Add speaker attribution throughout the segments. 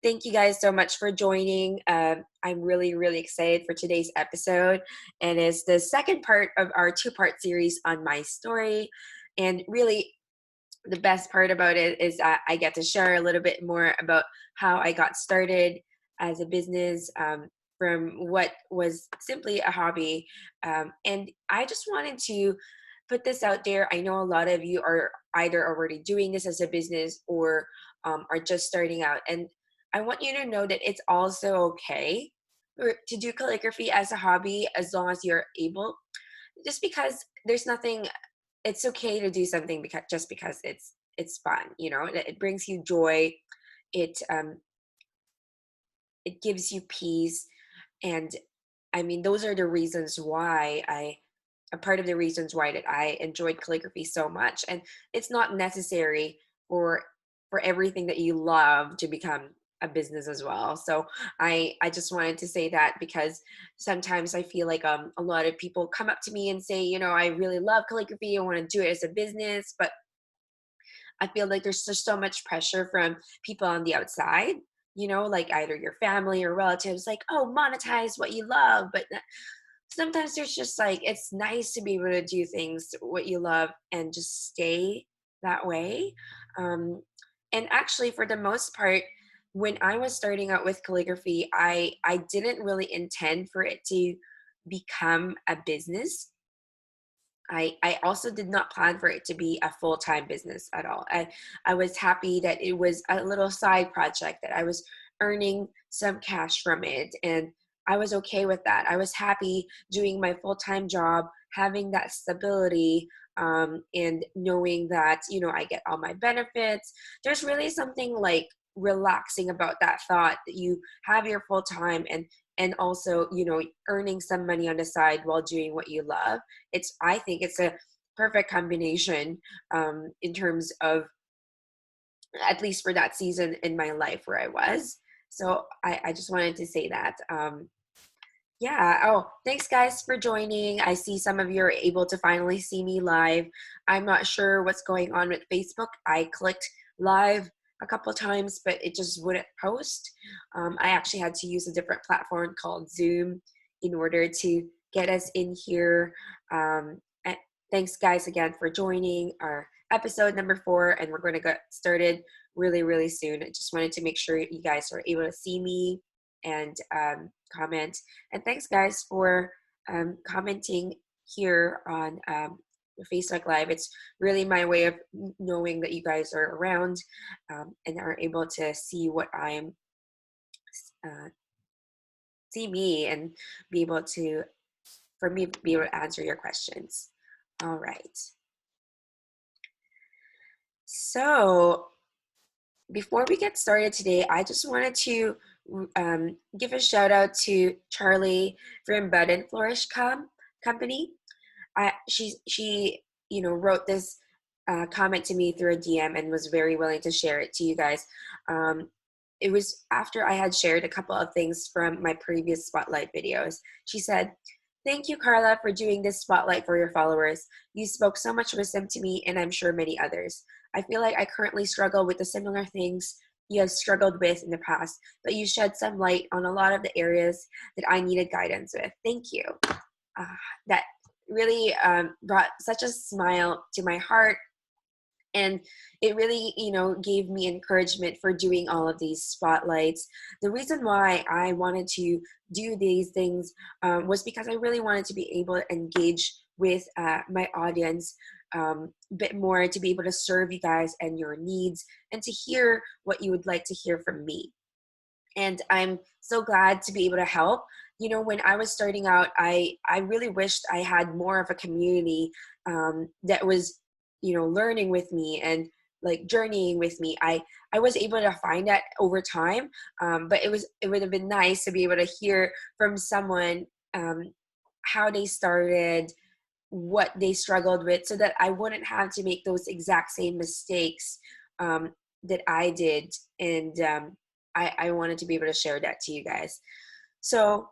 Speaker 1: Thank you guys so much for joining. I'm really excited for today's episode, and it's the second part of our two-part series on my story. And really, the best part about it is I get to share a little bit more about how I got started as a business from what was simply a hobby. And I just wanted to put this out there. I know a lot of you are either already doing this as a business or are just starting out. And I want you to know that it's also okay to do calligraphy as a hobby as long as you're able. Just because there's nothing, it's okay to do something because just because it's fun, it brings you joy. It um it gives you peace. And I mean, those are the reasons why I a part of the reasons why that I enjoyed calligraphy so much. And it's not necessary for everything that you love to become a business as well. So I just wanted to say that because sometimes I feel like a lot of people come up to me and say, I really love calligraphy, I want to do it as a business, but I feel like there's just so much pressure from people on the outside, like either your family or relatives, like, oh, monetize what you love. But sometimes there's just like, it's nice to be able to do things what you love and just stay that way. Um, and actually, for the most part, when I was starting out with calligraphy, I didn't really intend for it to become a business. I also did not plan for it to be a full-time business at all. I was happy that it was a little side project, that I was earning some cash from it, and I was okay with that. I was happy doing my full-time job, having that stability, and knowing that, I get all my benefits. There's really something like relaxing about that thought that you have your full-time and also, earning some money on the side while doing what you love. I think it's a perfect combination, in terms of, at least for that season in my life where I was. So I just wanted to say that. Yeah. Oh, thanks guys for joining. I see some of you are able to finally see me live. I'm not sure what's going on with Facebook. I clicked live a couple times, but it just wouldn't post. I actually had to use a different platform called Zoom in order to get us in here. And thanks guys again for joining our episode number 4, and we're going to get started really soon. I just wanted to make sure you guys are able to see me and comment. And thanks, guys, for commenting here on Facebook Live. It's really my way of knowing that you guys are around, and are able to see what I'm uh, see me and be able to for me to be able to answer your questions. All right. So before we get started today, I just wanted to give a shout out to Charlie from Bud and Flourish Company. She wrote this comment to me through a DM and was very willing to share it to you guys. It was after I had shared a couple of things from my previous spotlight videos. She said, "Thank you, Carla, for doing this spotlight for your followers. You spoke so much wisdom to me, and I'm sure many others. I feel like I currently struggle with the similar things you have struggled with in the past, but you shed some light on a lot of the areas that I needed guidance with. Thank you." That really brought such a smile to my heart, and it really gave me encouragement for doing all of these spotlights. The reason why I wanted to do these things was because I really wanted to be able to engage with my audience a bit more, to be able to serve you guys and your needs, and to hear what you would like to hear from me. And I'm so glad to be able to help. When I was starting out, I really wished I had more of a community that was, learning with me and like journeying with me. I was able to find that over time, but it would have been nice to be able to hear from someone, how they started, what they struggled with, so that I wouldn't have to make those exact same mistakes that I did. And I wanted to be able to share that to you guys. So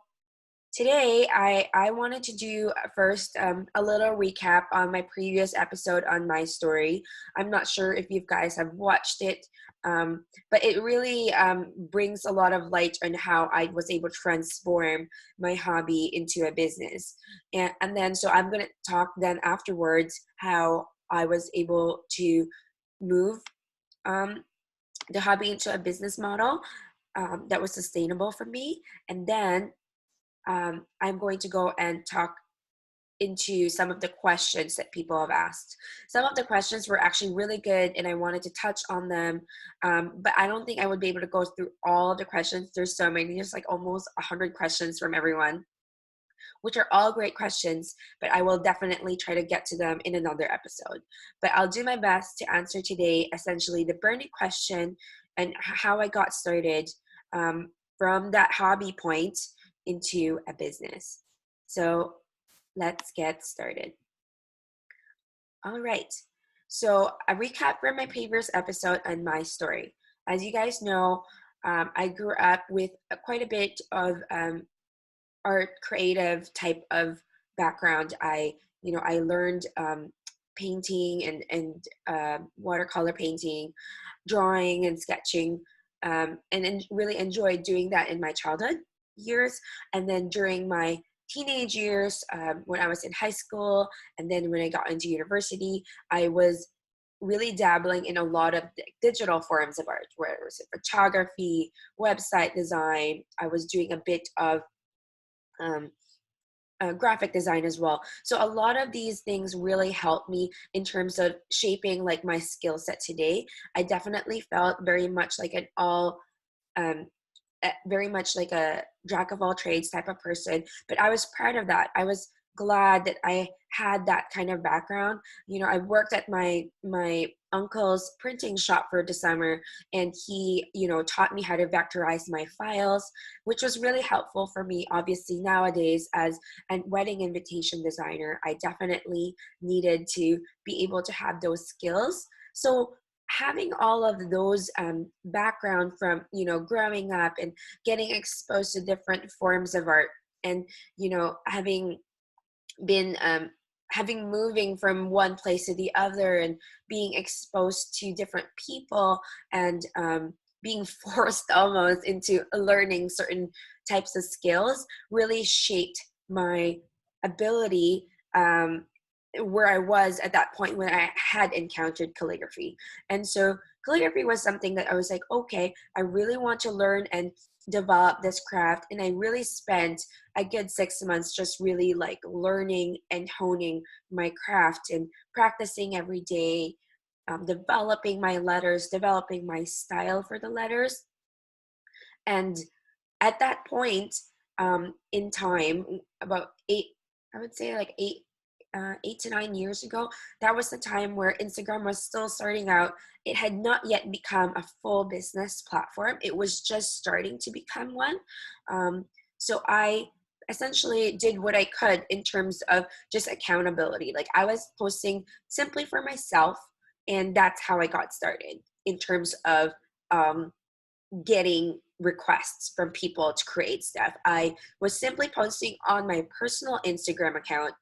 Speaker 1: Today, I wanted to do first a little recap on my previous episode on my story. I'm not sure if you guys have watched it, but it really brings a lot of light on how I was able to transform my hobby into a business. And then, so I'm going to talk then afterwards how I was able to move um, the hobby into a business model that was sustainable for me. And then I'm going to go and talk into some of the questions that people have asked. Some of the questions were actually really good, and I wanted to touch on them, but I don't think I would be able to go through all of the questions. There's so many, there's like almost 100 questions from everyone, which are all great questions, but I will definitely try to get to them in another episode. But I'll do my best to answer today essentially the burning question and how I got started from that hobby point into a business. So let's get started. All right. So a recap from my previous episode on my story. As you guys know, I grew up with quite a bit of art creative type of background. I learned painting and watercolor painting, drawing and sketching, and really enjoyed doing that in my childhood years. And then during my teenage years, when I was in high school, and then when I got into university, I was really dabbling in a lot of digital forms of art, where it was photography, website design. I was doing a bit of um, graphic design as well. So a lot of these things really helped me in terms of shaping like my skill set today. I definitely felt very much like an all um, very much like a jack of all trades type of person, but I was proud of that. I was glad that I had that kind of background. I worked at my uncle's printing shop for the summer, and he taught me how to vectorize my files, which was really helpful for me. Obviously nowadays, as a wedding invitation designer, I definitely needed to be able to have those skills. So having all of those background from growing up and getting exposed to different forms of art, and having been having moving from one place to the other and being exposed to different people, and being forced almost into learning certain types of skills really shaped my ability where I was at that point when I had encountered calligraphy. And so calligraphy was something that I was like, okay, I really want to learn and develop this craft. And I really spent a good 6 months just really like learning and honing my craft and practicing every day, developing my letters, developing my style for the letters. And at that point in time, about I would say like 8 to 9 years ago, that was the time where Instagram was still starting out. It had not yet become a full business platform. It was just starting to become one. So I essentially did what I could in terms of just accountability. Like I was posting simply for myself, and that's how I got started in terms of um, getting requests from people to create stuff. I was simply posting on my personal Instagram account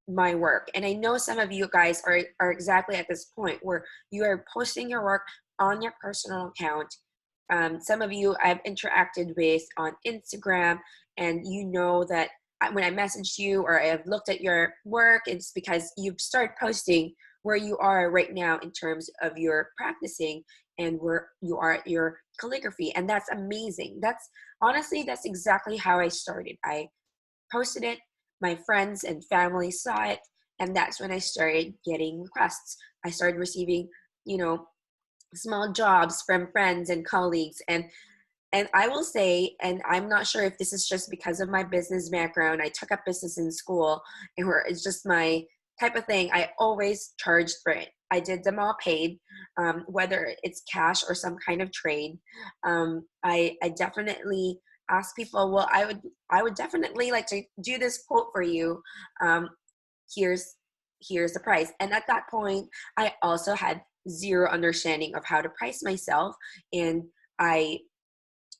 Speaker 1: my work. And I know some of you guys are exactly at this point where you are posting your work on your personal account. Some of you I've interacted with on Instagram, and you know that when I messaged you or I have looked at your work, it's because you've started posting where you are right now in terms of your practicing and where you are at your calligraphy. And that's amazing. That's exactly how I started. I posted it, my friends and family saw it, and that's when I started getting requests. I started receiving, you know, small jobs from friends and colleagues, and I will say, and I'm not sure if this is just because of my business background. I took up business in school, and where it's just my type of thing. I always charged for it. I did them all paid, whether it's cash or some kind of trade. I definitely ask people, well, I would definitely like to do this quote for you. Um, here's here's the price. And at that point, I also had zero understanding of how to price myself, and I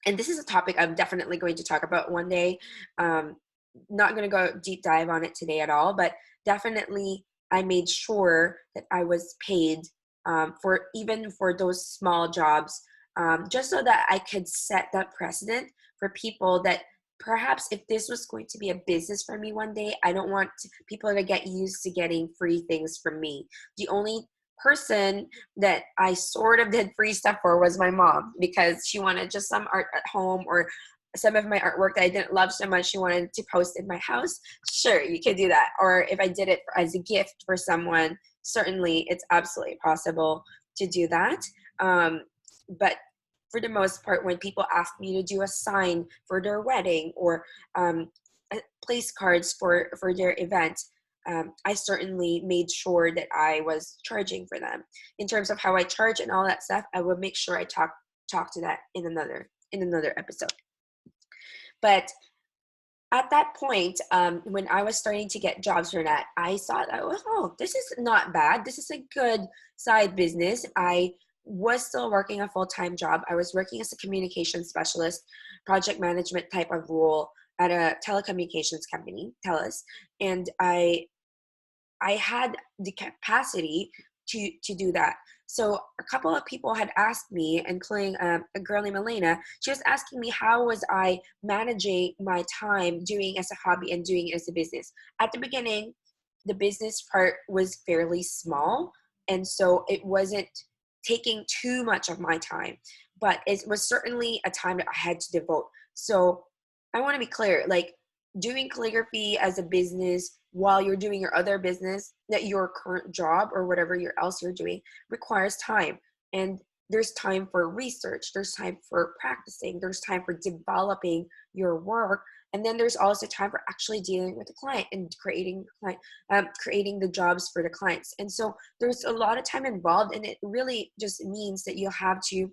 Speaker 1: and this is a topic I'm definitely going to talk about one day. not going to go deep dive on it today at all, but definitely I made sure that I was paid for even for those small jobs, just so that I could set that precedent for people that perhaps if this was going to be a business for me one day, I don't want people to get used to getting free things from me. The only person that I sort of did free stuff for was my mom, because she wanted just some art at home, or some of my artwork that I didn't love so much she wanted to post in my house. Sure, you could do that. Or if I did it as a gift for someone, certainly it's absolutely possible to do that. But for the most part, when people ask me to do a sign for their wedding, or place cards for their event, I certainly made sure that I was charging for them. In terms of how I charge and all that stuff, I will make sure I talk to that in another episode. But at that point, when I was starting to get jobs for that, I thought, oh, this is not bad. This is a good side business. I was still working a full-time job. I was working as a communication specialist, project management type of role at a telecommunications company, TELUS, and I had the capacity to do that. So a couple of people had asked me, including a girl named Elena. She was asking me how was I managing my time doing as a hobby and doing it as a business. At the beginning, the business part was fairly small, and so it wasn't taking too much of my time, but it was certainly a time that I had to devote. So I want to be clear, like, doing calligraphy as a business while you're doing your other business, that your current job or whatever else you're doing, requires time. And there's time for research, there's time for practicing, there's time for developing your work, and then there's also time for actually dealing with the client and creating the jobs for the clients. And so there's a lot of time involved, and it really just means that you have to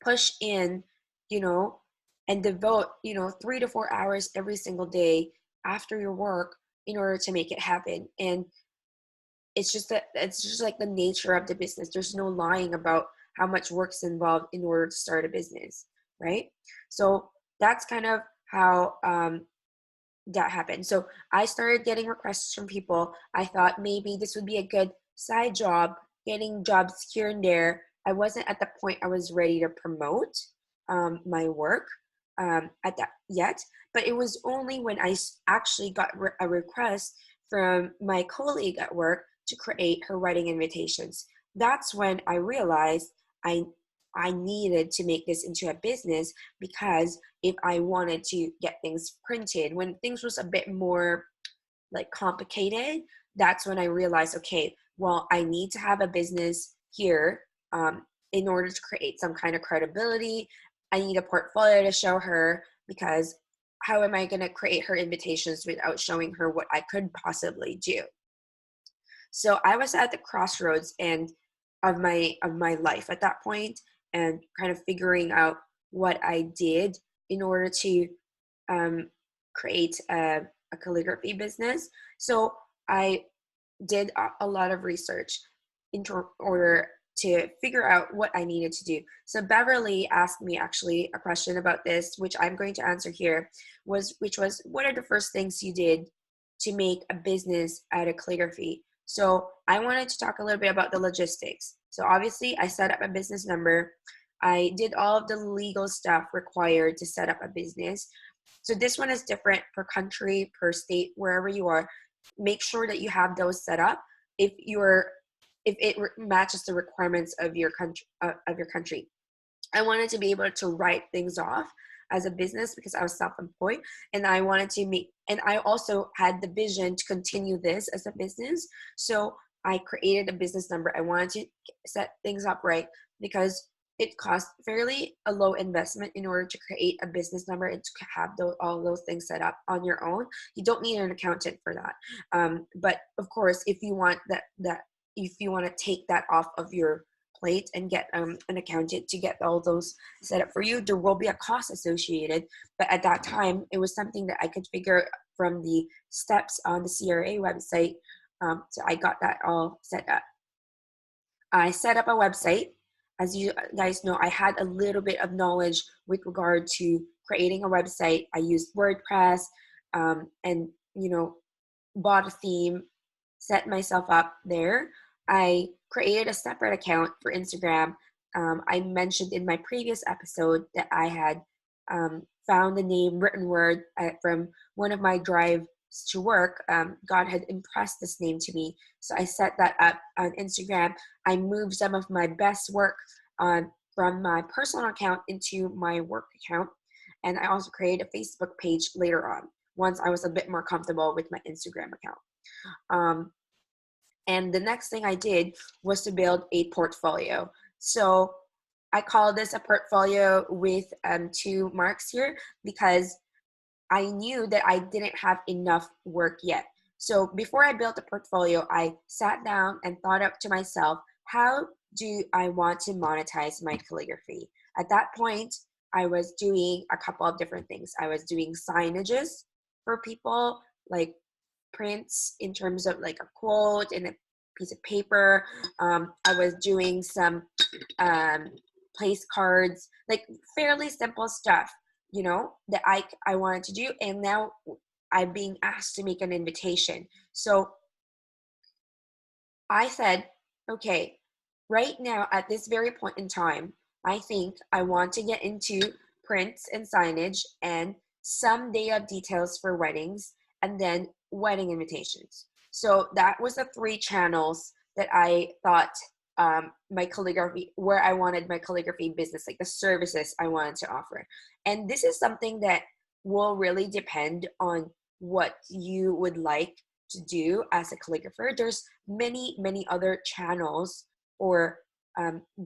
Speaker 1: push in, you know, and devote, 3 to 4 hours every single day after your work in order to make it happen. And it's just like the nature of the business. There's no lying about how much work's involved in order to start a business, right? So that's kind of how that happened. So I started getting requests from people. I thought maybe this would be a good side job, getting jobs here and there. I wasn't at the point I was ready to promote my work at that yet, but it was only when I actually got a request from my colleague at work to create her wedding invitations. That's when I realized I needed to make this into a business, because if I wanted to get things printed, when things was a bit more like complicated, that's when I realized, okay, well, I need to have a business here in order to create some kind of credibility. I need a portfolio to show her, because how am I going to create her invitations without showing her what I could possibly do? So I was at the crossroads and of my life at that point, and kind of figuring out what I did in order to create a calligraphy business. So I did a lot of research in order to figure out what I needed to do. So Beverly asked me actually a question about this, which I'm going to answer here, which was, what are the first things you did to make a business out of calligraphy? So I wanted to talk a little bit about the logistics. So obviously I set up a business number. I did all of the legal stuff required to set up a business. So this one is different per country, per state, wherever you are. Make sure that you have those set up if it matches the requirements of your country. I wanted to be able to write things off as a business because I was self-employed, and I wanted to and I also had the vision to continue this as a business. So I created a business number. I wanted to set things up right, because it costs fairly a low investment in order to create a business number and to have all those things set up on your own. You don't need an accountant for that. But of course, if you want if you want to take that off of your plate and get an accountant to get all those set up for you, there will be a cost associated. But at that time, it was something that I could figure from the steps on the CRA website. So I got that all set up. I set up a website. As you guys know, I had a little bit of knowledge with regard to creating a website. I used WordPress. and bought a theme, set myself up there. I created a separate account for Instagram. I mentioned in my previous episode that I had found the name Written Word from one of my drives to work. God had impressed this name to me. So I set that up on Instagram. I moved some of my best work from my personal account into my work account. And I also created a Facebook page later on once I was a bit more comfortable with my Instagram account. Um, and the next thing I did was to build a portfolio. So I call this a portfolio with two marks here because I knew that I didn't have enough work yet. So before I built a portfolio, I sat down and thought up to myself, how do I want to monetize my calligraphy? At that point, I was doing a couple of different things. I was doing signages for people, like prints in terms of like a quote and a piece of paper. I was doing some um, place cards, like fairly simple stuff, that I wanted to do. And now I'm being asked to make an invitation. So I said, okay, right now at this very point in time, I think I want to get into prints and signage and some day of details for weddings and then wedding invitations. So that was the three channels that I thought my calligraphy, where I wanted my calligraphy business, like the services I wanted to offer. And this is something that will really depend on what you would like to do as a calligrapher. There's many other channels or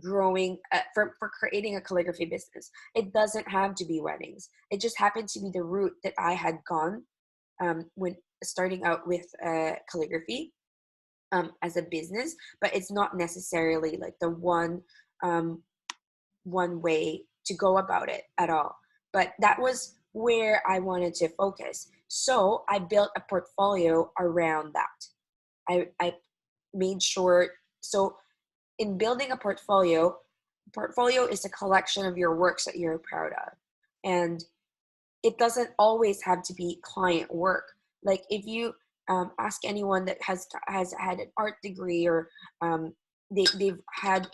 Speaker 1: growing for creating a calligraphy business. It doesn't have to be weddings. It just happened to be the route that I had gone when starting out with calligraphy as a business, but it's not necessarily like the one way to go about it at all. But that was where I wanted to focus. So I built a portfolio around that. I made sure, so in building a portfolio is a collection of your works that you're proud of. And it doesn't always have to be client work. Like if you ask anyone that has had an art degree or they've had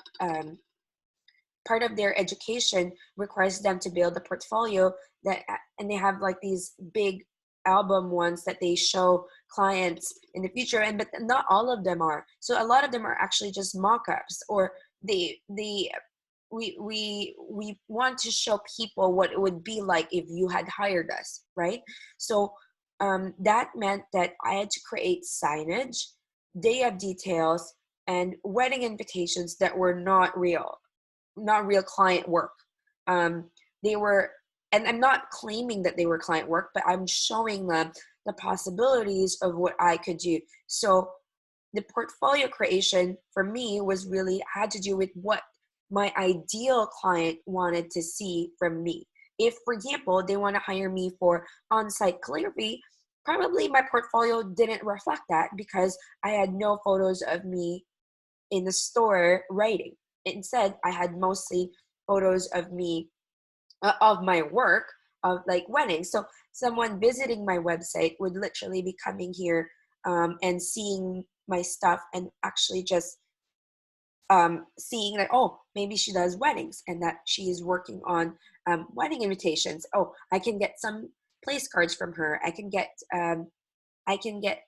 Speaker 1: part of their education requires them to build a portfolio and they have like these big album ones that they show clients in the future, and but not all of them are. So a lot of them are actually just mock-ups, or they we want to show people what it would be like if you had hired us, right? So that meant that I had to create signage, day of details, and wedding invitations that were not real client work. They were, and I'm not claiming that they were client work, but I'm showing them the possibilities of what I could do. So the portfolio creation for me was really had to do with what my ideal client wanted to see from me. If, for example, they want to hire me for on-site calligraphy, probably my portfolio didn't reflect that because I had no photos of me in the store writing. Instead, I had mostly photos of me, of my work, of like weddings. So someone visiting my website would literally be coming here and seeing my stuff and actually just seeing that, oh, maybe she does weddings and that she is working on wedding invitations. Oh, I can get some place cards from her. I can get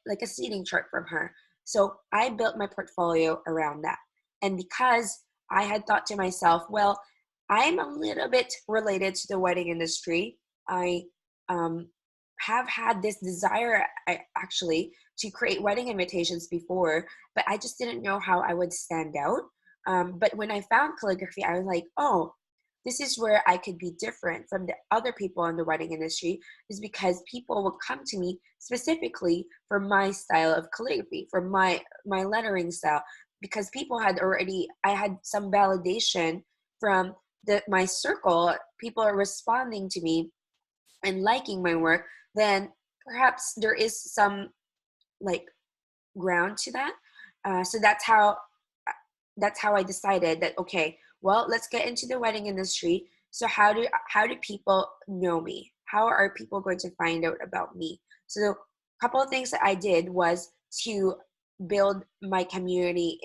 Speaker 1: like a seating chart from her. So I built my portfolio around that. And because I had thought to myself, well, I'm a little bit related to the wedding industry. I um, have had this desire actually to create wedding invitations before, but I just didn't know how I would stand out. But when I found calligraphy, I was like, oh, this is where I could be different from the other people in the wedding industry, is because people would come to me specifically for my style of calligraphy, for my lettering style, because I had some validation from my circle. People are responding to me and liking my work, then perhaps there is some like ground to that. So that's how I decided that, okay, well, let's get into the wedding industry. So how do people know me? how are people going to find out about me? So a couple of things that I did was to build my community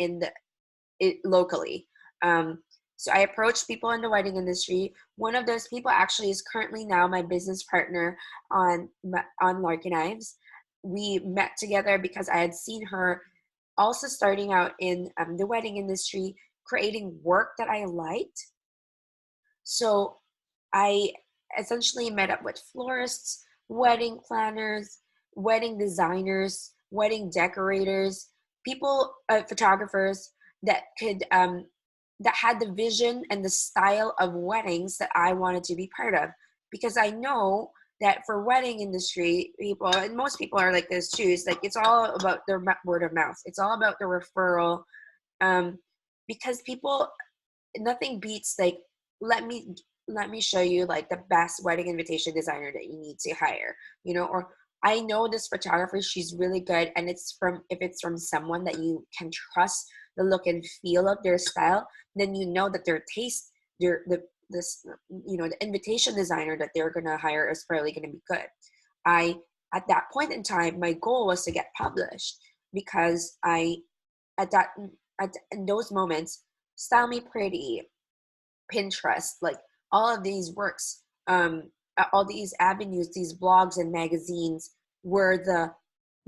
Speaker 1: locally. Um, so I approached people in the wedding industry. One of those people actually is currently now my business partner on Larkin Ives. We met together because I had seen her also starting out in the wedding industry, creating work that I liked. So I essentially met up with florists, wedding planners, wedding designers, wedding decorators, people, photographers that could that had the vision and the style of weddings that I wanted to be part of. Because I know that for wedding industry people, and most people are like this too, is like it's all about their word of mouth. It's all about the referral. Um, because people, nothing beats like let me let me show you like the best wedding invitation designer that you need to hire, or I know this photographer, she's really good, and if it's from someone that you can trust the look and feel of their style, then you know that their taste, their the this the invitation designer that they're going to hire is probably going to be good. I At that point in time, my goal was to get published, because I at that in those moments, Style Me Pretty, Pinterest, like all of these works, all these avenues, these blogs and magazines were the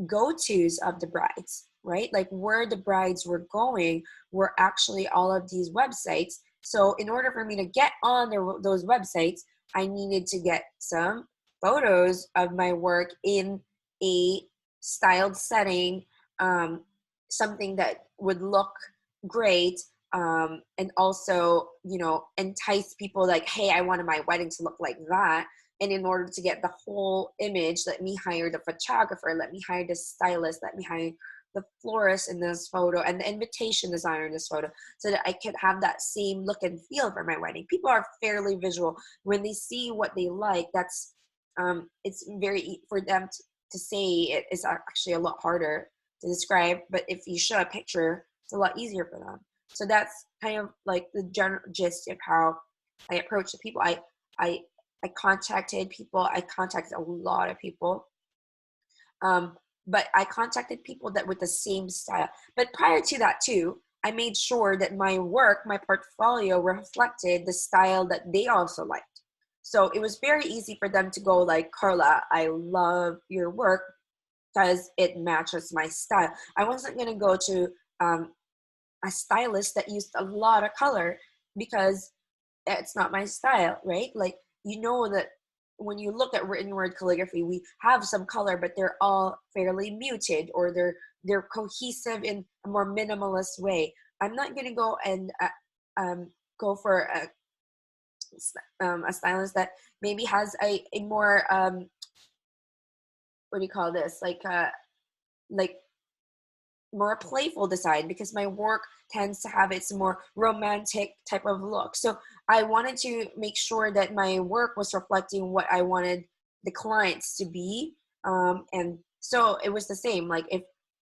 Speaker 1: go-tos of the brides, right? Like where the brides were going were actually all of these websites. So in order for me to get on those websites, I needed to get some photos of my work in a styled setting, um, something that would look great, and also entice people like, hey, I wanted my wedding to look like that. And in order to get the whole image, let me hire the photographer, let me hire the stylist, let me hire the florist in this photo and the invitation designer in this photo, so that I could have that same look and feel for my wedding. People are fairly visual. When they see what they like, that's it's for them to say it is actually a lot harder to describe. But if you show a picture, it's a lot easier for them. So that's kind of like the general gist of how I approach the people. I I contacted people. I contacted a lot of people, um, but I contacted people that with the same style. But prior to that too, I made sure that my work, my portfolio, reflected the style that they also liked. So it was very easy for them to go like, Carla, I love your work because it matches my style. I wasn't going to go to a stylist that used a lot of color, because it's not my style, right? Like, that when you look at written word calligraphy, we have some color, but they're all fairly muted, or they're cohesive in a more minimalist way. I'm not going to go and go for a stylist that maybe has a more what do you call this, like more playful design, because my work tends to have its more romantic type of look. So I wanted to make sure that my work was reflecting what I wanted the clients to be. And so it was the same. Like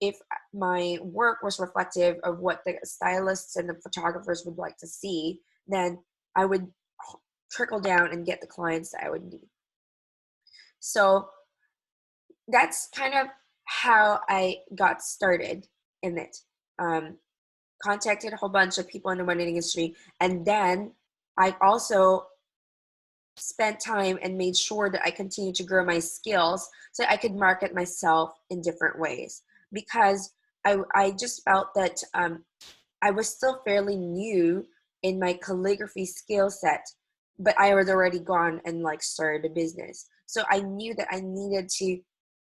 Speaker 1: if my work was reflective of what the stylists and the photographers would like to see, then I would trickle down and get the clients that I would need. So that's kind of how I got started in it. Um, Contacted a whole bunch of people in the wedding industry, and then I also spent time and made sure that I continued to grow my skills so I could market myself in different ways, because I just felt that I was still fairly new in my calligraphy skill set, but I was already gone and like started a business. So I knew that I needed to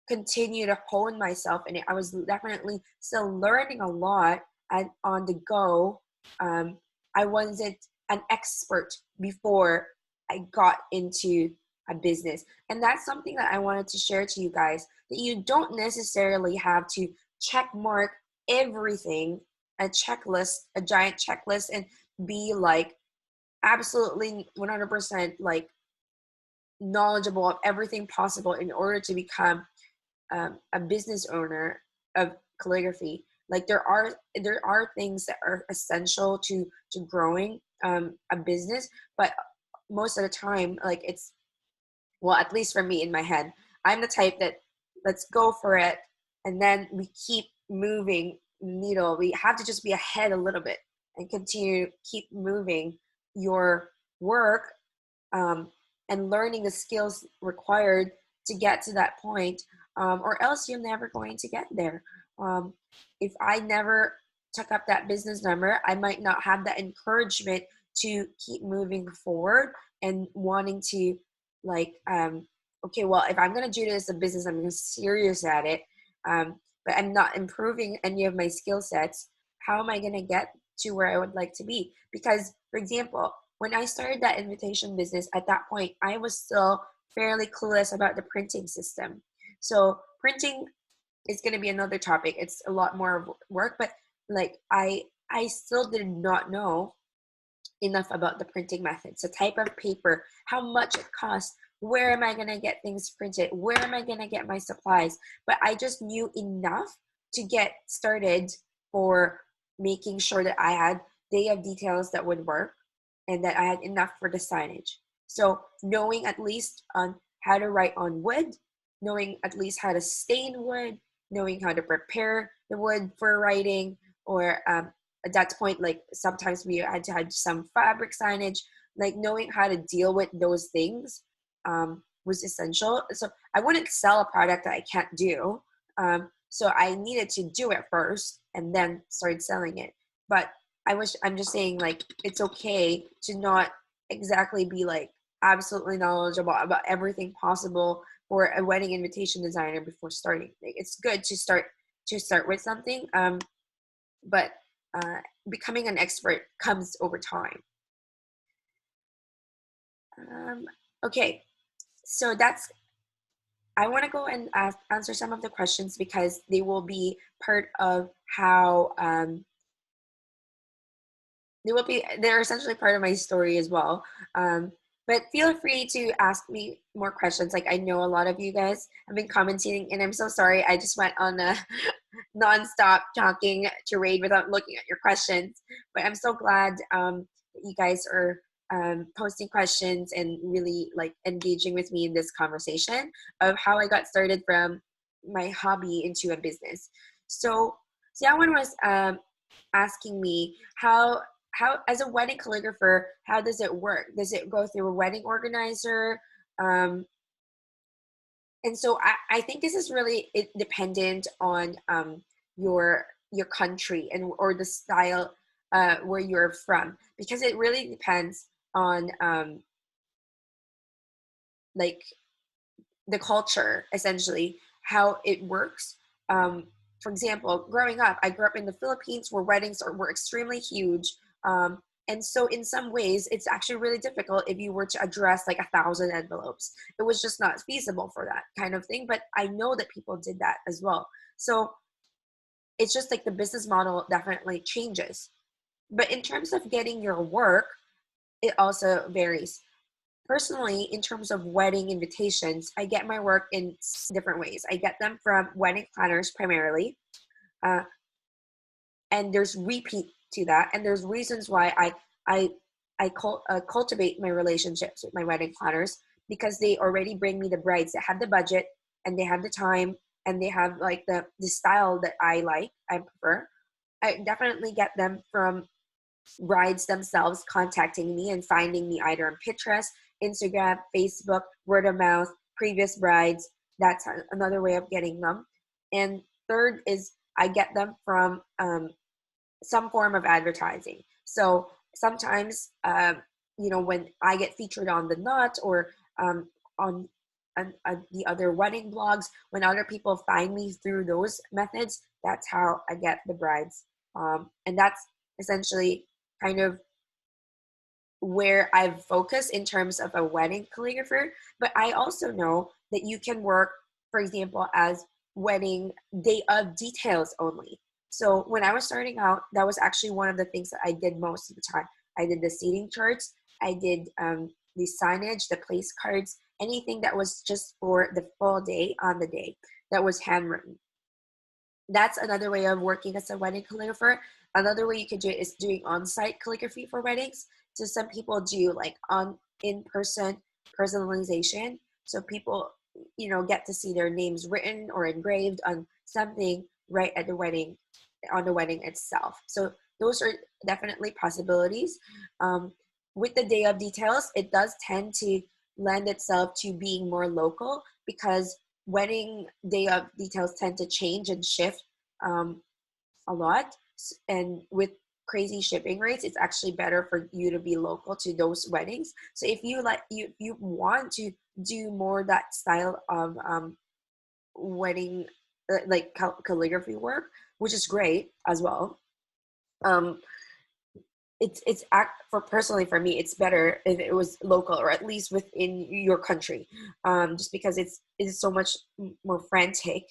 Speaker 1: continue to hone myself, and I was definitely still learning a lot and on the go. I wasn't an expert before I got into a business. And that's something that I wanted to share to you guys, that you don't necessarily have to check mark everything, a giant checklist, and be like absolutely 100% like knowledgeable of everything possible in order to become a business owner of calligraphy. Like there are things that are essential to growing a business, but most of the time, like well, at least for me in my head, I'm the type that let's go for it, and then we keep moving needle. We have to just be ahead a little bit and continue keep moving your work, um, and learning the skills required to get to that point, or else you're never going to get there. Um, if I never took up that business number, I might not have that encouragement to keep moving forward and wanting to, like, okay, well, if I'm going to do this as a business, I'm going to serious at it, but I'm not improving any of my skill sets. How am I going to get to where I would like to be? Because, for example, when I started that invitation business, at that point, I was still fairly clueless about the printing system. So printing is going to be another topic. It's a lot more work, but like I still did not know enough about the printing methods, the type of paper, how much it costs, where am I going to get things printed, where am I going to get my supplies. But I just knew enough to get started for making sure that I had day of details that would work and that I had enough for the signage. So knowing at least on how to write on wood, knowing at least how to stain wood, knowing how to prepare the wood for writing, or at that point, like sometimes we had to have some fabric signage, like knowing how to deal with those things was essential. So I wouldn't sell a product that I can't do. So I needed to do it first and then started selling it. But I'm just saying, like, it's okay to not exactly be like absolutely knowledgeable about everything possible for a wedding invitation designer before starting. Like, it's good to start with something, but uh, becoming an expert comes over time. Um, okay, so that's I want to go and answer some of the questions because they will be part of how they're essentially part of my story as well. But feel free to ask me more questions. Like, I know a lot of you guys have been commenting, and I'm so sorry. I just went on a nonstop talking charade without looking at your questions. But I'm so glad that you guys are posting questions and really like engaging with me in this conversation of how I got started from my hobby into a business. So, someone was asking me how as a wedding calligrapher, how does it work? Does it go through a wedding organizer? um, and so I think this is really dependent on your country and or the style where you're from, because it really depends on like the culture, essentially how it works. um, for example, growing up, I grew up in the Philippines where weddings were extremely huge. And so in some ways it's actually really difficult if you were to address like 1,000 envelopes. It was just not feasible for that kind of thing, but I know that people did that as well. So it's just like the business model definitely changes. But in terms of getting your work, it also varies. Personally, in terms of wedding invitations, I get my work in different ways. I get them from wedding planners primarily, uh, and there's repeat to that, and there's reasons why I cultivate my relationships with my wedding planners, because they already bring me the brides that have the budget and they have the time and they have like the style that I prefer. I definitely get them from brides themselves contacting me and finding me either on Pinterest, Instagram, Facebook, word of mouth, previous brides. That's another way of getting them. And third is I get them from some form of advertising. So sometimes, when I get featured on the Knot or on the other wedding blogs, when other people find me through those methods, that's how I get the brides. And that's essentially kind of where I've focused in terms of a wedding calligrapher. But I also know that you can work, for example, as wedding day of details only. So when I was starting out, that was actually one of the things that I did most of the time. I did the seating charts, I did the signage, the place cards, anything that was just for the full day on the day that was handwritten. That's another way of working as a wedding calligrapher. Another way you could do it is doing on-site calligraphy for weddings. So some people do like on in-person personalization. so people, get to see their names written or engraved on something right at the wedding, on the wedding itself. So those are definitely possibilities. Um, with the day of details, it does tend to lend itself to being more local, because wedding day of details tend to change and shift um, a lot. And with crazy shipping rates, it's actually better for you to be local to those weddings. So if you want to do more that style of wedding, like calligraphy work, which is great as well. um it's act for personally, for me, it's better if it was local, or at least within your country, just because it's so much more frantic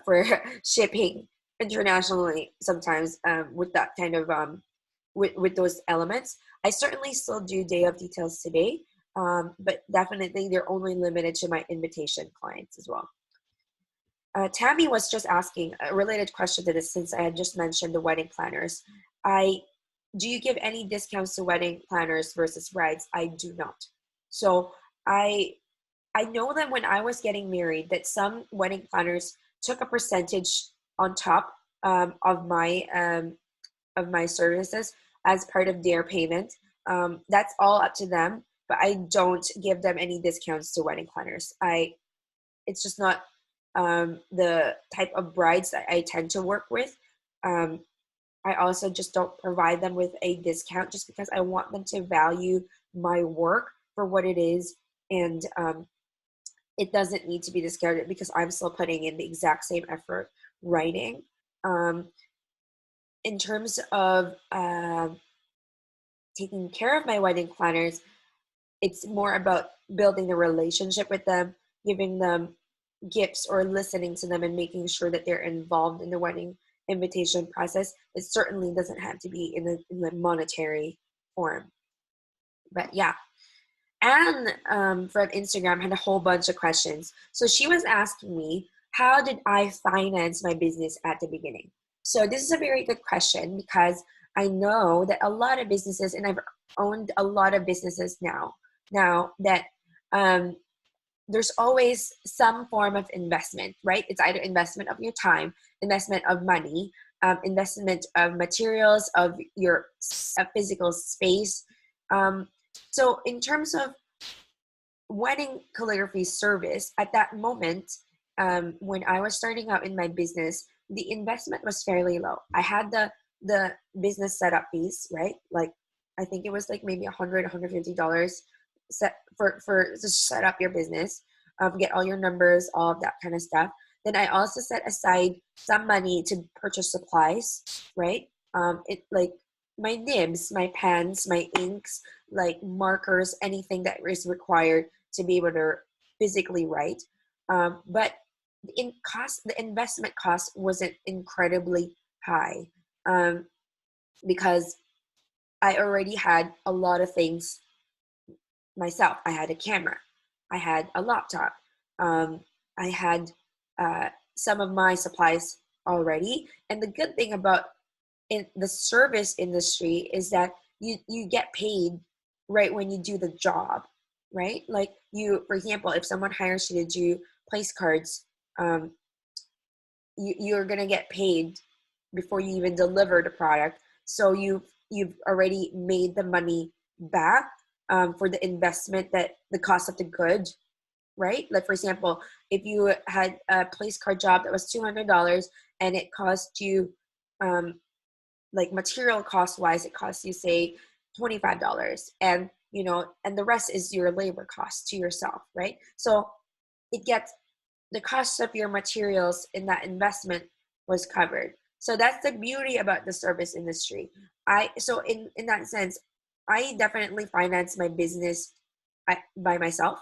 Speaker 1: for shipping internationally sometimes, with that kind of with those elements. I certainly still do day of details today, but definitely they're only limited to my invitation clients as well. Tammy was just asking a related question to this, since I had just mentioned the wedding planners. I Do you give any discounts to wedding planners versus brides? I do not. So I I know that when I was getting married, that some wedding planners took a percentage on top of my services as part of their payment. That's all up to them, but I don't give them any discounts to wedding planners. It's just not the type of brides that I tend to work with. Um, I also just don't provide them with a discount, just because I want them to value my work for what it is. And it doesn't need to be discounted, because I'm still putting in the exact same effort writing. Um, in terms of taking care of my wedding planners, it's more about building the relationship with them, giving them gifts, or listening to them and making sure that they're involved in the wedding invitation process. It certainly doesn't have to be in the monetary form. But yeah. Anne, from Instagram, had a whole bunch of questions. So she was asking me, how did I finance my business at the beginning? So this is a very good question, because I know that a lot of businesses, and I've owned a lot of businesses now that um, there's always some form of investment, right? It's either investment of your time, investment of money, investment of materials, of your physical space. Um, so, in terms of wedding calligraphy service, at that moment, when I was starting out in my business, the investment was fairly low. I had the business setup fees, right? Like, I think it was like maybe $150 set for to set up your business, get all your numbers, all of that kind of stuff. Then I also set aside some money to purchase supplies, right? It like my nibs, my pens, my inks, like markers, anything that is required to be able to physically write. But the investment cost wasn't incredibly high, um, because I already had a lot of things myself. I had a camera, I had a laptop, um, I had uh, some of my supplies already. And the good thing about in the service industry is that you get paid right when you do the job, right? Like, you, for example, if someone hires you to do place cards, um, you're gonna get paid before you even deliver the product. So you've already made the money back, for the investment, that the cost of the good, right? Like, for example, if you had a place card job that was $200 and it cost you, um, like material cost wise, it costs you, say, $25, and and the rest is your labor cost to yourself, right? So it gets the cost of your materials in that investment was covered. So that's the beauty about the service industry. In that sense, I definitely finance my business by myself.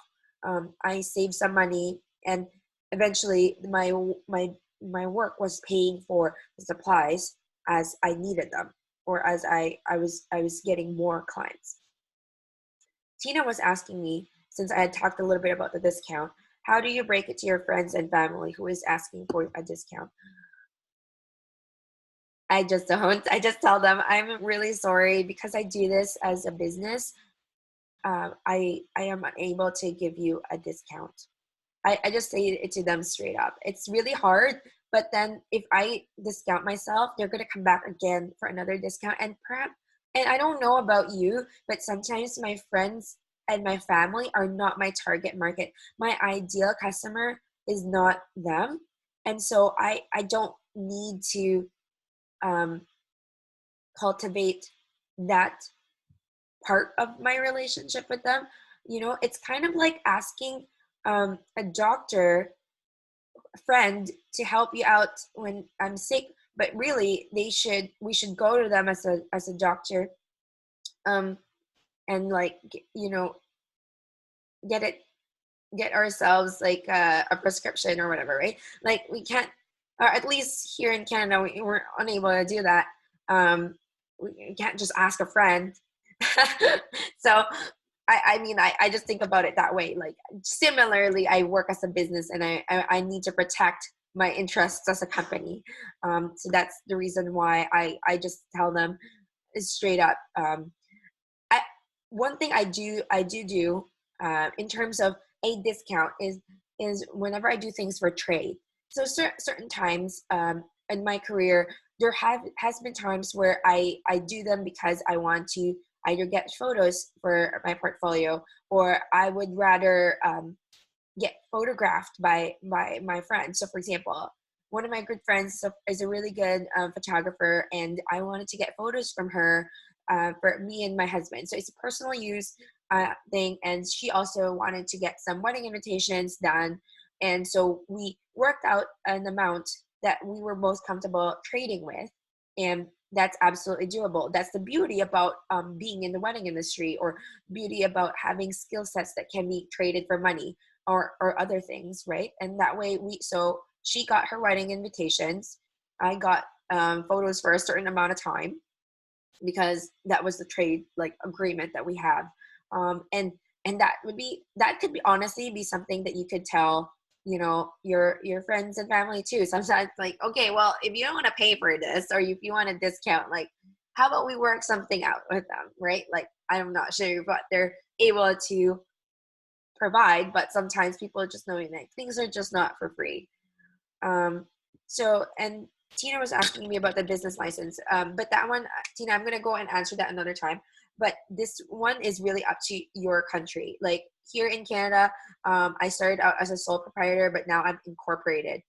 Speaker 1: I saved some money, and eventually my work was paying for the supplies as I needed them, or as I was getting more clients. Tina was asking me, since I had talked a little bit about the discount, how do you break it to your friends and family who is asking for a discount? I just don't. I just tell them, I'm really sorry, because I do this as a business. I am unable to give you a discount. I just say it to them straight up. It's really hard, but then if I discount myself, they're gonna come back again for another discount. And perhaps, and I don't know about you, but sometimes my friends and my family are not my target market. My ideal customer is not them. And so I don't need to um, cultivate that part of my relationship with them. It's kind of like asking a doctor friend to help you out when I'm sick, but really we should go to them as a doctor, um and like get it get ourselves like a prescription or whatever, right? Like we can't, or at least here in Canada we're unable to do that. We can't just ask a friend. So I just think about it that way. Like similarly, I work as a business and I need to protect my interests as a company. So that's the reason why I just tell them straight up. I, One thing I do in terms of a discount is whenever I do things for trade. So certain times in my career, there have has been times where I do them because I want to either get photos for my portfolio, or I would rather get photographed by my friends. So for example, one of my good friends is a really good photographer, and I wanted to get photos from her for me and my husband. So it's a personal use thing, and she also wanted to get some wedding invitations done, and so we worked out an amount that we were most comfortable trading with, and that's absolutely doable. That's the beauty about being in the wedding industry, or beauty about having skill sets that can be traded for money, or other things, right? And that way so she got her wedding invitations. I got photos for a certain amount of time, because that was the trade like agreement that we have. And that could be honestly be something that you could tell your friends and family too sometimes, like, okay, well, if you don't want to pay for this, or if you want a discount, like, how about we work something out with them, right? Like, I'm not sure what they're able to provide, but sometimes people just knowing that things are just not for free. um so, and Tina was asking me about the business license, but that one, Tina, I'm going to go and answer that another time. But this one is really up to your country. Like here in Canada, I started out as a sole proprietor, but now I'm incorporated,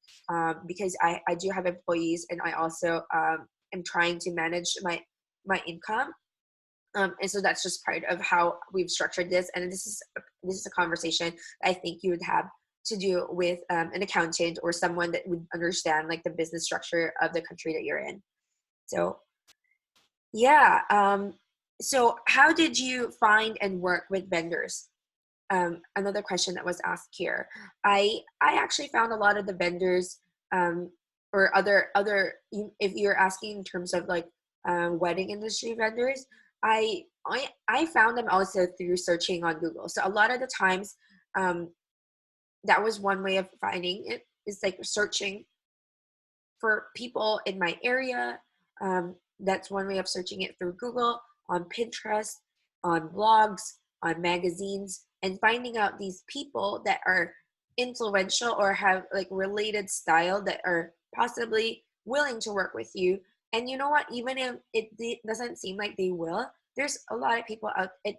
Speaker 1: because I do have employees, and I also am trying to manage my income. And so that's just part of how we've structured this. And this is a conversation I think you would have to do with an accountant, or someone that would understand like the business structure of the country that you're in. So yeah. So how did you find and work with vendors? Another question that was asked here. I actually found a lot of the vendors, um, or if you're asking in terms of like wedding industry vendors, I found them also through searching on Google. So a lot of the times, um, that was one way of finding it, is like searching for people in my area. That's one way of searching it, through Google, on Pinterest, on blogs, on magazines, and finding out these people that are influential or have like related style that are possibly willing to work with you. And you know what? Even if doesn't seem like they will, there's a lot of people out. It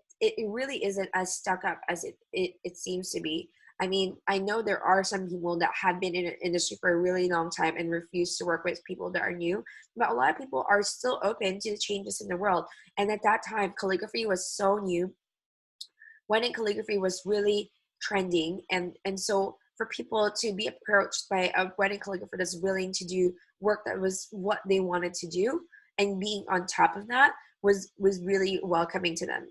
Speaker 1: really isn't as stuck up as it seems to be. I mean, I know there are some people that have been in an industry for a really long time and refuse to work with people that are new, but a lot of people are still open to the changes in the world. And at that time, calligraphy was so new. Wedding calligraphy was really trending, and so for people to be approached by a wedding calligrapher that's willing to do work that was what they wanted to do, and being on top of that was really welcoming to them.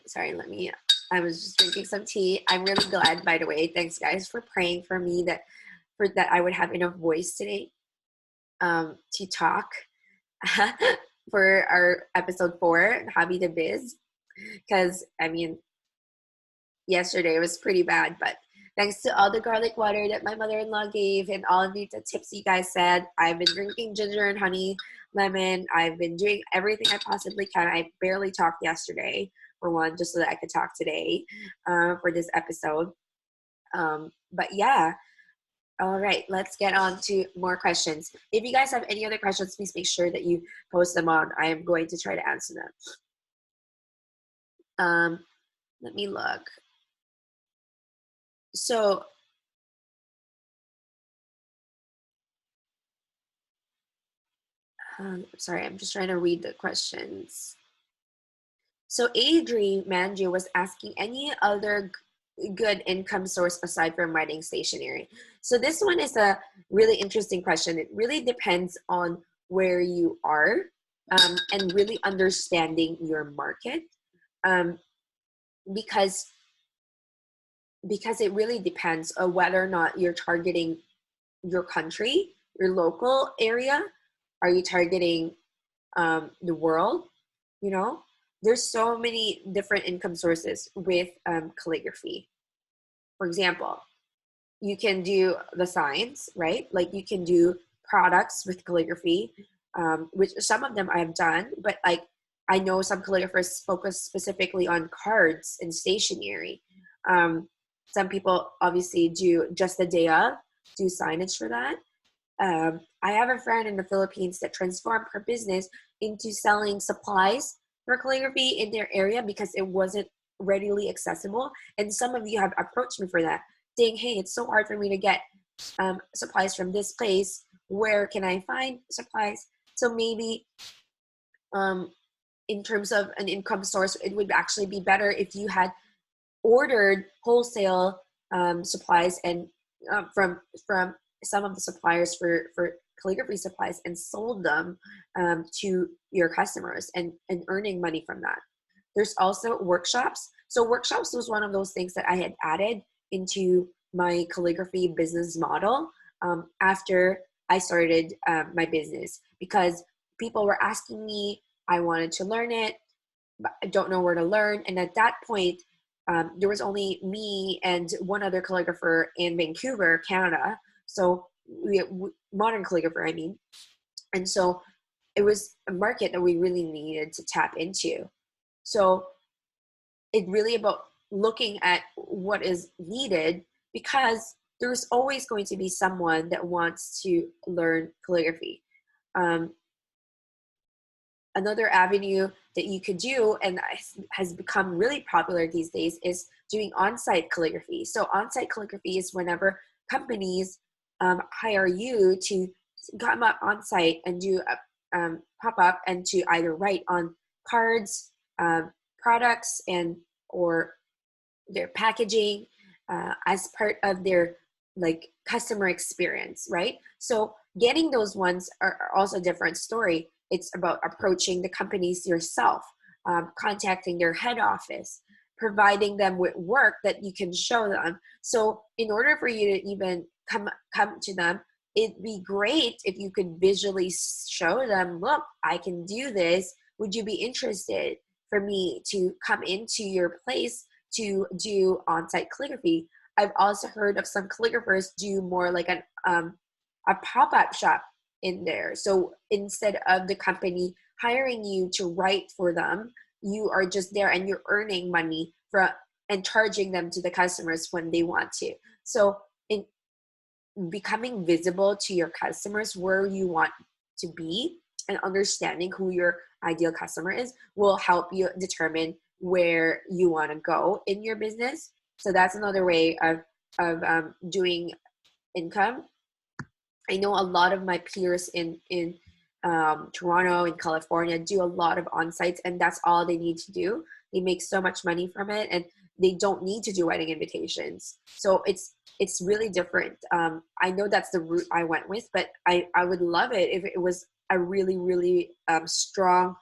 Speaker 1: Sorry, I was just drinking some tea. I'm really glad, by the way. Thanks guys for praying for me, that I would have enough voice today to talk for our episode 4, Hobby to Biz. Because I mean, yesterday was pretty bad, but Thanks to all the garlic water that my mother-in-law gave and all of the tips you guys said. I've been drinking ginger and honey lemon. I've been doing everything I possibly can. I barely talked yesterday, for one, just so that I could talk today for this episode. But yeah, all right, let's get on to more questions. If you guys have any other questions, please make sure that you post them on. I am going to try to answer them. Let me look. So, sorry, I'm just trying to read the questions. So Adri Manju was asking any other good income source aside from writing stationery. So this one is a really interesting question. It really depends on where you are and really understanding your market um, because it really depends on whether or not you're targeting your country, your local area. Are you targeting the world? You know, there's so many different income sources with calligraphy. For example, you can do the science, right? Like you can do products with calligraphy, which some of them I've done, but like I know some calligraphers focus specifically on cards and stationery. Some people obviously do just the day of, do signage for that. I have a friend in the Philippines that transformed her business into selling supplies for calligraphy in their area because it wasn't readily accessible. And some of you have approached me for that, saying, hey, it's so hard for me to get supplies from this place. Where can I find supplies? So maybe in terms of an income source, it would actually be better if you had ordered wholesale supplies and from some of the suppliers for calligraphy supplies and sold them to your customers and earning money from that. There's also workshops. So workshops was one of those things that I had added into my calligraphy business model after I started my business because people were asking me, I wanted to learn it, but I don't know where to learn. And at that point, there was only me and one other calligrapher in Vancouver, Canada. So modern calligrapher, I mean. And so it was a market that we really needed to tap into. So it's really about looking at what is needed because there's always going to be someone that wants to learn calligraphy. Another avenue that you could do and has become really popular these days is doing on-site calligraphy. So on-site calligraphy is whenever companies hire you to come up on-site and do a pop-up and to either write on cards, products, and or their packaging as part of their like customer experience, right? So getting those ones are also a different story. It's about approaching the companies yourself, contacting their head office, providing them with work that you can show them. So in order for you to even come to them, it'd be great if you could visually show them, look, I can do this. Would you be interested for me to come into your place to do on-site calligraphy? I've also heard of some calligraphers do more like a pop-up shop in there. So instead of the company hiring you to write for them, you are just there and you're earning money from and charging them to the customers when they want to. So in becoming visible to your customers where you want to be and understanding who your ideal customer is will help you determine where you want to go in your business. So that's another way of doing income. I know a lot of my peers in Toronto and California do a lot of on-sites, and that's all they need to do. They make so much money from it, and they don't need to do wedding invitations. So it's really different. I know that's the route I went with, but I would love it if it was a really, really strong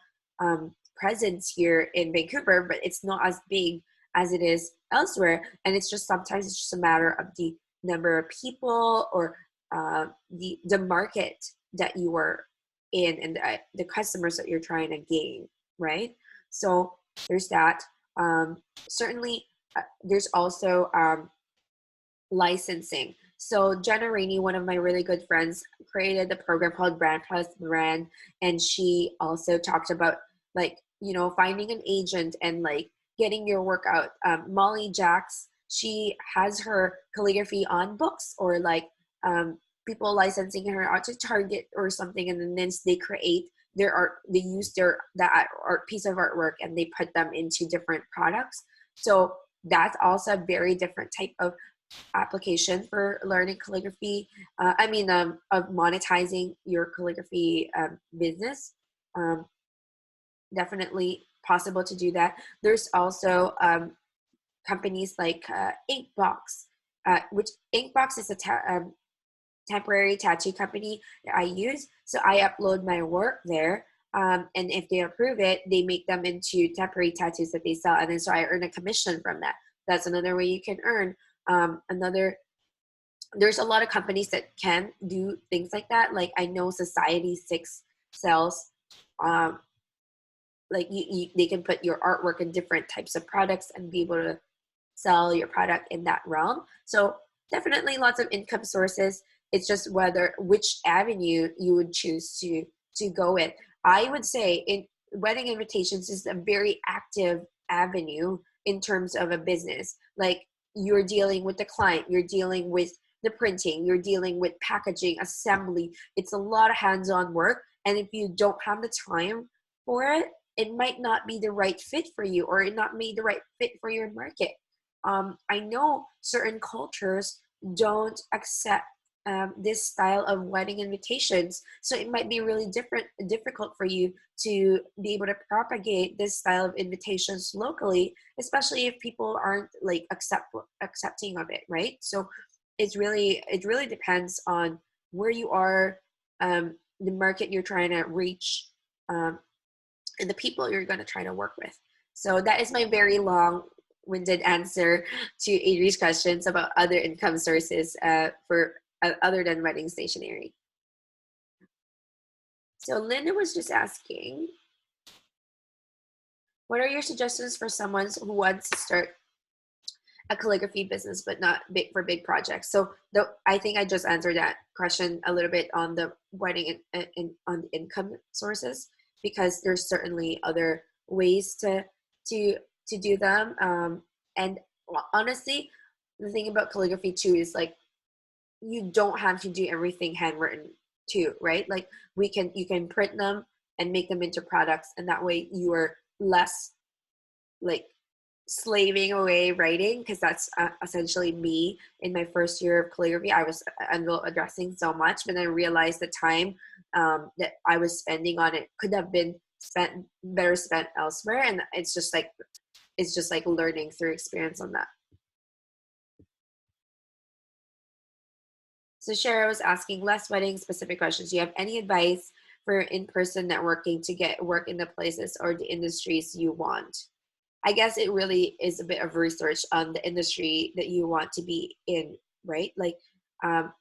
Speaker 1: presence here in Vancouver, but it's not as big as it is elsewhere. And it's just sometimes it's just a matter of the number of people or the market that you are in and the customers that you're trying to gain, right? So there's that. Certainly, there's also licensing. So Jenna Rainey, one of my really good friends, created a program called Brand Plus Brand, and she also talked about like, you know, finding an agent and like getting your work out. Molly Jacks, she has her calligraphy on books, or like people licensing her out to Target or something, and then they create their art. They use that art piece of artwork and they put them into different products. So that's also a very different type of application for learning calligraphy. Of monetizing your calligraphy business. Um, Definitely possible to do that. There's also companies like Inkbox, which Inkbox is a temporary tattoo company that I use. So I upload my work there. And if they approve it, they make them into temporary tattoos that they sell. And then so I earn a commission from that. That's another way you can earn. There's a lot of companies that can do things like that. Like I know Society 6 sells, um, like they can put your artwork in different types of products and be able to sell your product in that realm. So definitely lots of income sources. It's just which avenue you would choose to go with. I would say in wedding invitations is a very active avenue in terms of a business. Like you're dealing with the client, you're dealing with the printing, you're dealing with packaging, assembly. It's a lot of hands-on work. And if you don't have the time for it, it might not be the right fit for you, or it not be the right fit for your market. I know certain cultures don't accept this style of wedding invitations, so it might be really difficult for you to be able to propagate this style of invitations locally, especially if people aren't like accepting of it, right? So it really depends on where you are, the market you're trying to reach, and the people you're going to try to work with. So that is my very long-winded answer to Adri's questions about other income sources for other than wedding stationery. So Linda was just asking, what are your suggestions for someone who wants to start a calligraphy business but not big for big projects? So I think I just answered that question a little bit on the wedding and on the income sources, because there's certainly other ways to do them. And honestly, the thing about calligraphy too is like you don't have to do everything handwritten too, right? Like you can print them and make them into products, and that way you are less like slaving away writing, because that's essentially me in my first year of calligraphy. I was envelope addressing so much, but then I realized the time that I was spending on it could have been better spent elsewhere, and it's just like learning through experience on that. So Shara was asking less wedding specific questions. Do you have any advice for in-person networking to get work in the places or the industries you want? I guess it really is a bit of research on the industry that you want to be in, right? Like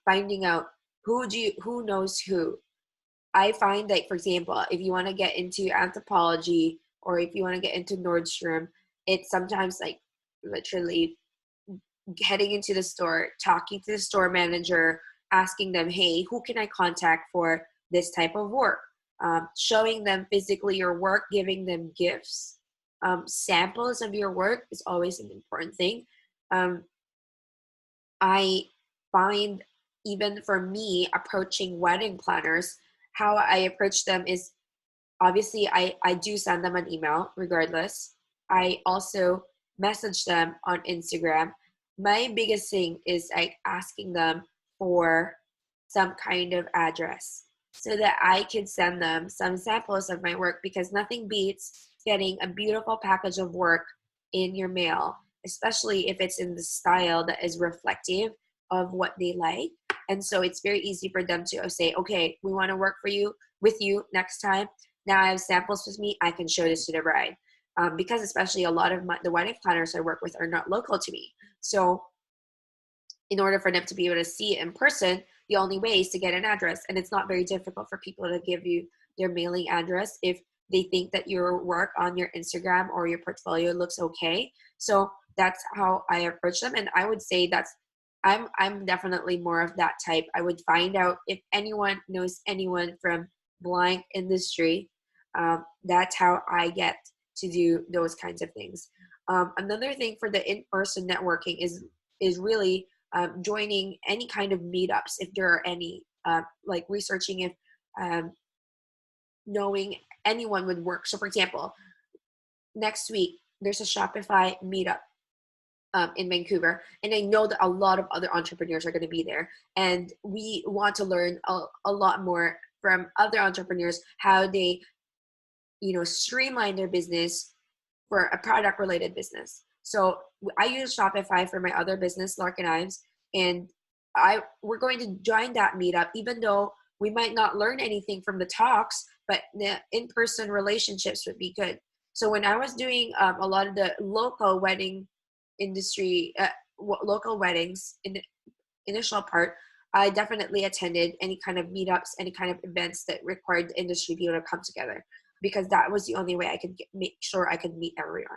Speaker 1: finding out who knows who. I find that, for example, if you want to get into anthropology or if you want to get into Nordstrom, it's sometimes like literally heading into the store, talking to the store manager, asking them, hey, who can I contact for this type of work? Showing them physically your work, giving them gifts. Samples of your work is always an important thing. I find even for me approaching wedding planners, how I approach them is obviously I do send them an email regardless. I also message them on Instagram. My biggest thing is like asking them for some kind of address so that I could send them some samples of my work, because nothing beats getting a beautiful package of work in your mail, especially if it's in the style that is reflective of what they like. And so it's very easy for them to say, okay, we want to work with you next time. Now I have samples with me. I can show this to the bride. Because especially a lot of the wedding planners I work with are not local to me. So in order for them to be able to see it in person, the only way is to get an address. And it's not very difficult for people to give you their mailing address if they think that your work on your Instagram or your portfolio looks okay. So that's how I approach them. And I would say that's I'm definitely more of that type. I would find out if anyone knows anyone from blank industry. That's how I get to do those kinds of things. Another thing for the in-person networking is really joining any kind of meetups if there are any. Like researching if um, knowing anyone would work. So, for example, next week there's a Shopify meetup in Vancouver, and I know that a lot of other entrepreneurs are going to be there, and we want to learn a lot more from other entrepreneurs how they, streamline their business for a product related business. So I use Shopify for my other business, Lark and Ives, and we're going to join that meetup, even though we might not learn anything from the talks, but the in-person relationships would be good. So when I was doing a lot of the local wedding industry, local weddings in the initial part, I definitely attended any kind of meetups, any kind of events that required the industry people to come together, because that was the only way I could make sure I could meet everyone.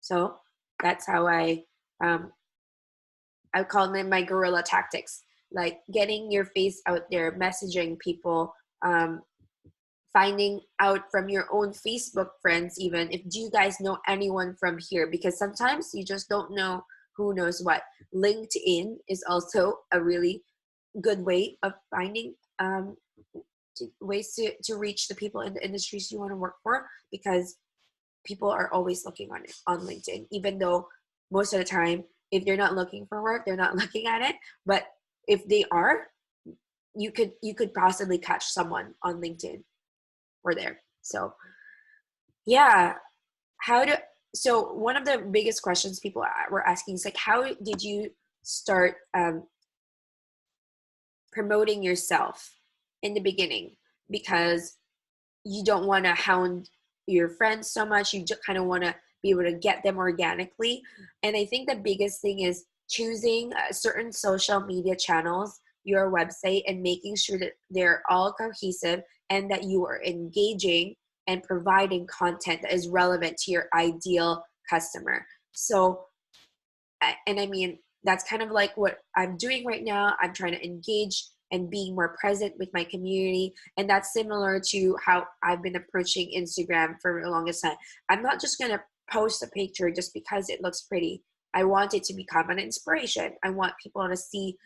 Speaker 1: So that's how I call them my guerrilla tactics, like getting your face out there, messaging people, finding out from your own Facebook friends, even if do you guys know anyone from here, because sometimes you just don't know who knows what. LinkedIn is also a really good way of finding ways to reach the people in the industries you want to work for, because people are always looking on it on LinkedIn, even though most of the time, if they're not looking for work, they're not looking at it. But if they are, you could possibly catch someone on LinkedIn or there. So yeah, how do so one of the biggest questions people were asking is like, how did you start promoting yourself in the beginning? Because you don't want to hound your friends so much. You just kind of want to be able to get them organically. And I think the biggest thing is choosing certain social media channels, your website, and making sure that they're all cohesive and that you are engaging and providing content that is relevant to your ideal customer. So, and I mean, that's kind of like what I'm doing right now. I'm trying to engage and being more present with my community. And that's similar to how I've been approaching Instagram for the longest time. I'm not just going to post a picture just because it looks pretty. I want it to become an inspiration. I want people to see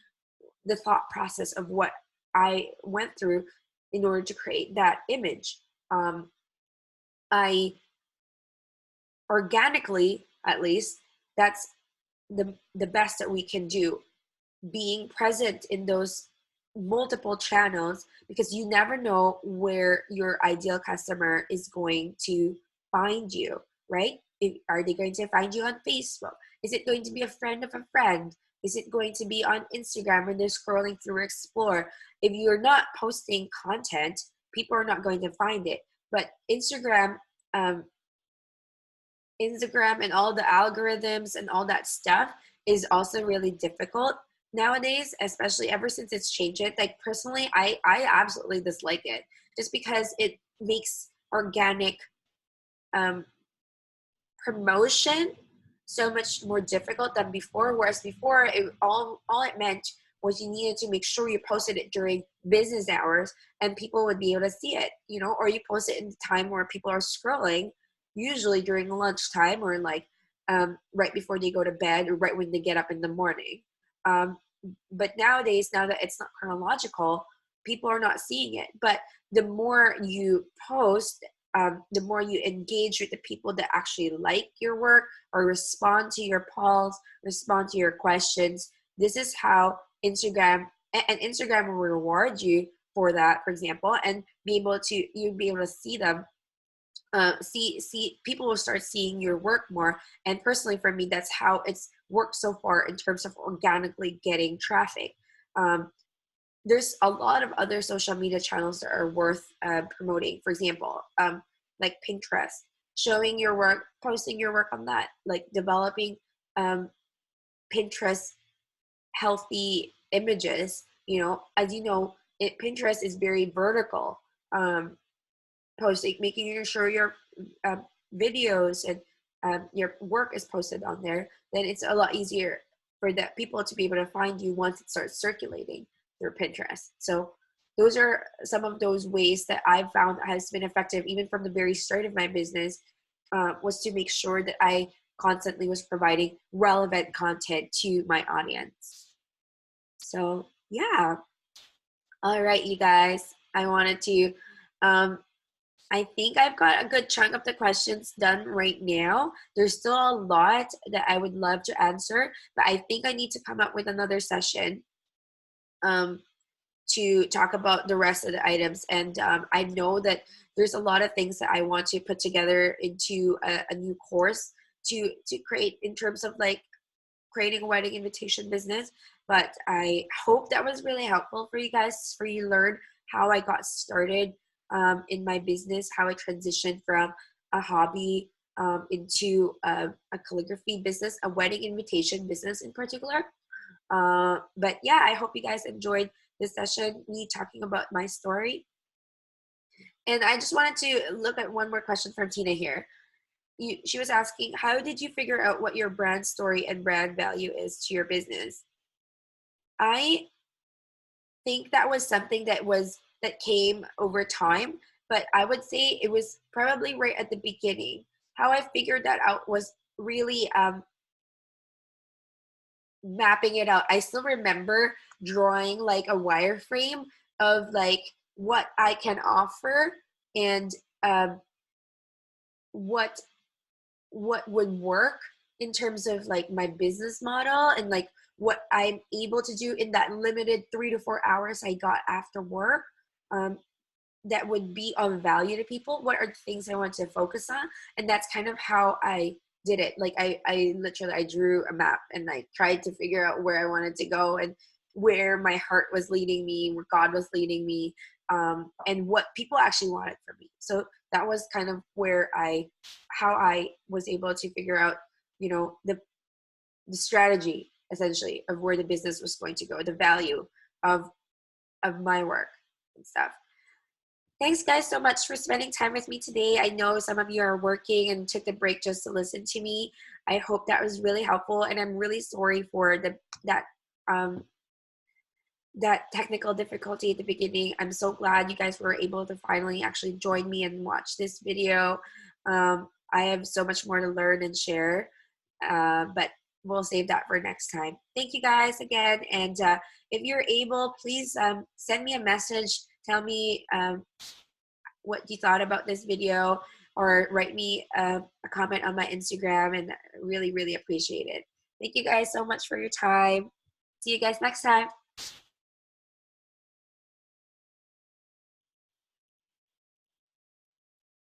Speaker 1: the thought process of what I went through in order to create that image. I organically, at least, that's the best that we can do, being present in those multiple channels, because you never know where your ideal customer is going to find you, right? Are they going to find you on Facebook? Is it going to be a friend of a friend? Is it going to be on Instagram when they're scrolling through Explore? If you're not posting content, people are not going to find it. But um, Instagram and all the algorithms and all that stuff is also really difficult nowadays, especially ever since it's changed it. Like personally, I absolutely dislike it, just because it makes organic um, promotion so much more difficult than before. Whereas before, all it meant was you needed to make sure you posted it during business hours and people would be able to see it, or you post it in the time where people are scrolling, usually during lunchtime or like right before they go to bed or right when they get up in the morning. Um, but nowadays, now that it's not chronological, people are not seeing it. But the more you post, the more you engage with the people that actually like your work or respond to your polls, respond to your questions. This is how Instagram will reward you for that, for example, and you'll be able to see them. See people will start seeing your work more. And personally for me, that's how it's worked so far in terms of organically getting traffic. um, there's a lot of other social media channels that are worth promoting. For example, like Pinterest, showing your work, posting your work on that, like developing um, Pinterest healthy images. As you know, Pinterest is very vertical. Posting, making sure your uh, videos and your work is posted on there, then it's a lot easier for the people to be able to find you once it starts circulating through Pinterest. So those are some of those ways that I've found has been effective, even from the very start of my business, was to make sure that I constantly was providing relevant content to my audience. So yeah. All right, you guys. I wanted to, I think I've got a good chunk of the questions done right now. There's still a lot that I would love to answer, but I think I need to come up with another session um, to talk about the rest of the items. And I know that there's a lot of things that I want to put together into a new course to create in terms of like creating a wedding invitation business. But I hope that was really helpful for you guys, for you to learn how I got started in my business, how I transitioned from a hobby into a calligraphy business, a wedding invitation business in particular. But yeah, I hope you guys enjoyed this session, me talking about my story. And I just wanted to look at one more question from Tina here. She was asking, how did you figure out what your brand story and brand value is to your business? I think that was something that came over time, but I would say it was probably right at the beginning. How I figured that out was really mapping it out. I still remember drawing like a wireframe of like what I can offer and what what would work in terms of like my business model and like what I'm able to do in that limited 3 to 4 hours I got after work. Um, that would be of value to people. What are the things I want to focus on? And that's kind of how I did it. Like I literally I drew a map and I tried to figure out where I wanted to go and where my heart was leading me, where God was leading me, and what people actually wanted from me. So that was kind of where how I was able to figure out, you know, the strategy essentially of where the business was going to go, the value of my work and stuff. Thanks, guys, so much for spending time with me today. I know some of you are working and took the break just to listen to me. I hope that was really helpful, and I'm really sorry for um, that technical difficulty at the beginning. I'm so glad you guys were able to finally actually join me and watch this video. I have so much more to learn and share, but we'll save that for next time. Thank you guys again, and if you're able, please send me a message. Tell me what you thought about this video, or write me a comment on my Instagram, and really, really appreciate it. Thank you guys so much for your time. See you guys next time.